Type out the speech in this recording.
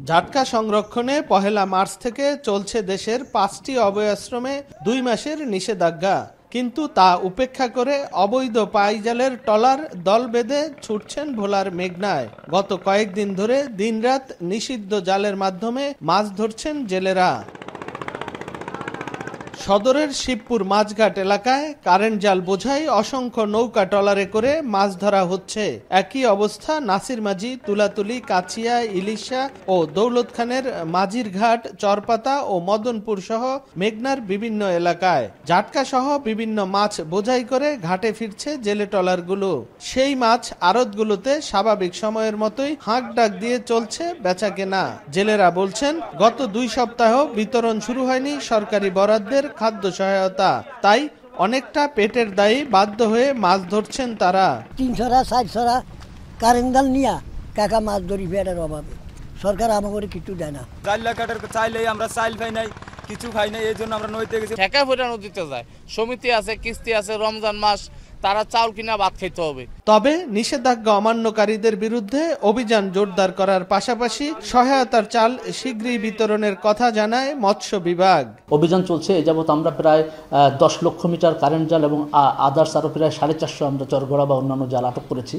ঝাটকা সংরক্ষণে পহেলা মার্চ থেকে চলছে দেশের ৫টি অভয়াশ্রমে ২ মাসের নিষেধাজ্ঞা। কিন্তু তা উপেক্ষা করে অবৈধ পাইজালের ট্রলার দল বেঁধে ছুটছেন ভোলার মেঘনায়। গত কয়েকদিন ধরে দিনরাত নিষিদ্ধ জালের মাধ্যমে মাছ ধরছেন জেলেরা। সদরের শিবপুর মাছঘাট এলাকায় কারেন্ট জাল বোঝাই অসংখ্য নৌকা ট্রলারে করে মাছ ধরা হচ্ছে। একই অবস্থা নাসিরমাঝি, তুলাতুলি, কাছিয়া, ইলিশা ও দৌলত খানের মাঝির ঘাট, চরপাতা ও মদনপুর সহ মেঘনার বিভিন্ন এলাকায়। ঝাটকা সহ বিভিন্ন মাছ বোঝাই করে ঘাটে ফিরছে জেলে ট্রলারগুলো। সেই মাছ আড়তগুলোতে স্বাভাবিক সময়ের মতোই হাঁক ডাক দিয়ে চলছে বেচাকেনা। জেলেরা বলছেন, গত 2 সপ্তাহ বিতরণ শুরু হয়নি সরকারি বরাদ্দের খাদ্য সহায়তা, তাই অনেকটা পেটের দায়ে বাধ্য হয়ে মাছ ধরছেন তারা। 300-400 কারেন্ট জাল নিয়া কাকা মাছ ধরি পেটের অভাবে। সরকার আমাকে কিছু দেয় না। জাল কাটার চাইলে আমরা চাইল পাই নাই, কিছু খাই নাই, এই জন্য আমরা নইতে গেছি। ঠেকা ফেরা নদীতে যায়, সমিতি আছে, কিস্তি আছে, রমজান মাস তারা চাউল কিনা ভাত খেতে হবে। তবে নিষেধাজ্ঞা অমান্যকারীদের বিরুদ্ধে অভিযান জোরদার করার পাশাপাশি সহায়তার চাল শীঘ্রই বিতরণের কথা জানায় মৎস্য বিভাগ। অভিযান চলছে। এ যাবৎ আমরা প্রায় 10 লক্ষ মিটার কারেন্ট জাল এবং আদার্স আরও প্রায় 450 আমরা চরগড়া বা অন্যান্য জাল আটক করেছি।